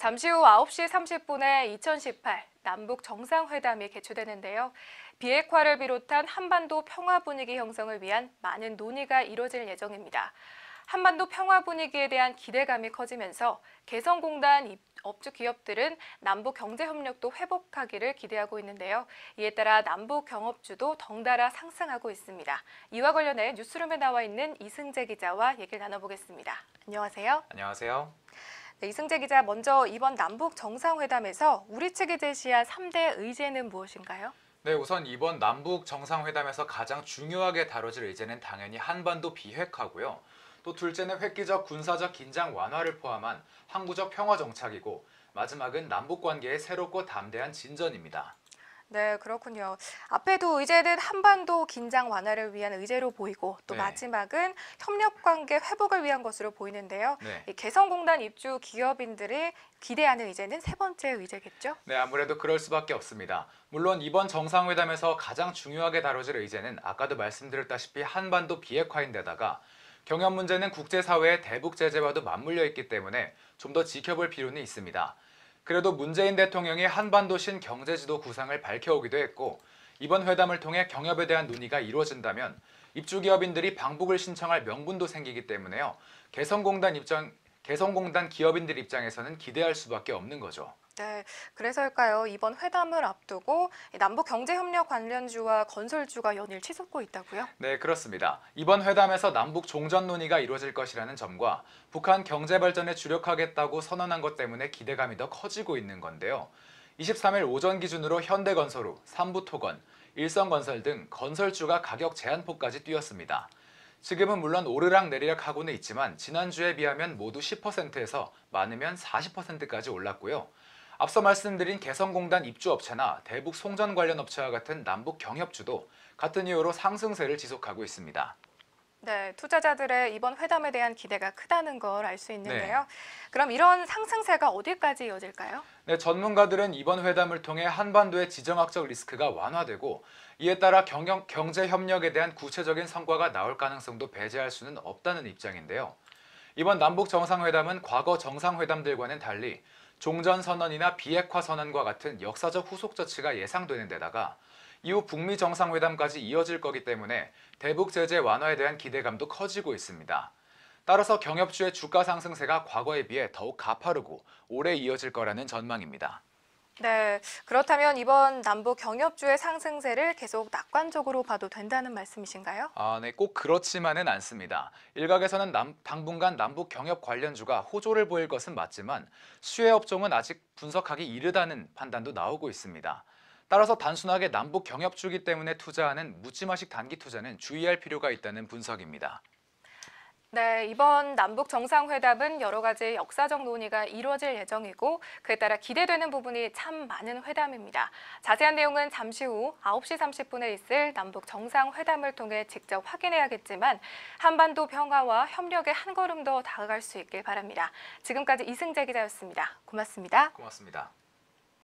잠시 후 9시 30분에 2018 남북 정상회담이 개최되는데요. 비핵화를 비롯한 한반도 평화 분위기 형성을 위한 많은 논의가 이뤄질 예정입니다. 한반도 평화 분위기에 대한 기대감이 커지면서 개성공단 업주 기업들은 남북 경제협력도 회복하기를 기대하고 있는데요. 이에 따라 남북 경업주도 덩달아 상승하고 있습니다. 이와 관련해 뉴스룸에 나와 있는 이승재 기자와 얘기를 나눠보겠습니다. 안녕하세요. 안녕하세요. 네, 이승재 기자, 먼저 이번 남북 정상회담에서 우리 측이 제시한 3대 의제는 무엇인가요? 네, 우선 이번 남북 정상회담에서 가장 중요하게 다뤄질 의제는 당연히 한반도 비핵화고요. 또 둘째는 획기적 군사적 긴장 완화를 포함한 항구적 평화 정착이고 마지막은 남북 관계의 새롭고 담대한 진전입니다. 네, 그렇군요. 앞에도 의제는 한반도 긴장 완화를 위한 의제로 보이고 또 네. 마지막은 협력 관계 회복을 위한 것으로 보이는데요. 네. 이 개성공단 입주 기업인들이 기대하는 의제는 세 번째 의제겠죠? 네, 아무래도 그럴 수밖에 없습니다. 물론 이번 정상회담에서 가장 중요하게 다뤄질 의제는 아까도 말씀드렸다시피 한반도 비핵화인데다가 경협 문제는 국제사회의 대북 제재와도 맞물려 있기 때문에 좀 더 지켜볼 필요는 있습니다. 그래도 문재인 대통령이 한반도 신경제지도 구상을 밝혀오기도 했고 이번 회담을 통해 경협에 대한 논의가 이루어진다면 입주기업인들이 방북을 신청할 명분도 생기기 때문에요. 개성공단 기업인들 입장에서는 기대할 수밖에 없는 거죠. 네, 그래서일까요? 이번 회담을 앞두고 남북 경제협력 관련주와 건설주가 연일 치솟고 있다고요? 네, 그렇습니다. 이번 회담에서 남북 종전 논의가 이루어질 것이라는 점과 북한 경제 발전에 주력하겠다고 선언한 것 때문에 기대감이 더 커지고 있는 건데요. 23일 오전 기준으로 현대건설우, 삼부토건, 일성건설 등 건설주가 가격 제한폭까지 뛰었습니다. 지금은 물론 오르락 내리락 하고는 있지만 지난주에 비하면 모두 10%에서 많으면 40%까지 올랐고요. 앞서 말씀드린 개성공단 입주업체나 대북 송전 관련 업체와 같은 남북 경협주도 같은 이유로 상승세를 지속하고 있습니다. 네, 투자자들의 이번 회담에 대한 기대가 크다는 걸 알 수 있는데요. 네. 그럼 이런 상승세가 어디까지 이어질까요? 네, 전문가들은 이번 회담을 통해 한반도의 지정학적 리스크가 완화되고 이에 따라 경제 협력에 대한 구체적인 성과가 나올 가능성도 배제할 수는 없다는 입장인데요. 이번 남북 정상회담은 과거 정상회담들과는 달리 종전선언이나 비핵화 선언과 같은 역사적 후속 조치가 예상되는 데다가 이후 북미 정상회담까지 이어질 거기 때문에 대북 제재 완화에 대한 기대감도 커지고 있습니다. 따라서 경협주의 주가 상승세가 과거에 비해 더욱 가파르고 오래 이어질 거라는 전망입니다. 네, 그렇다면 이번 남북 경협주의 상승세를 계속 낙관적으로 봐도 된다는 말씀이신가요? 네, 꼭 그렇지만은 않습니다. 일각에서는 당분간 남북 경협 관련주가 호조를 보일 것은 맞지만 수혜 업종은 아직 분석하기 이르다는 판단도 나오고 있습니다. 따라서 단순하게 남북 경협주기 때문에 투자하는 묻지마식 단기 투자는 주의할 필요가 있다는 분석입니다. 네, 이번 남북 정상회담은 여러 가지 역사적 논의가 이루어질 예정이고 그에 따라 기대되는 부분이 참 많은 회담입니다. 자세한 내용은 잠시 후 9시 30분에 있을 남북 정상회담을 통해 직접 확인해야겠지만 한반도 평화와 협력에 한 걸음 더 다가갈 수 있길 바랍니다. 지금까지 이승재 기자였습니다. 고맙습니다. 고맙습니다.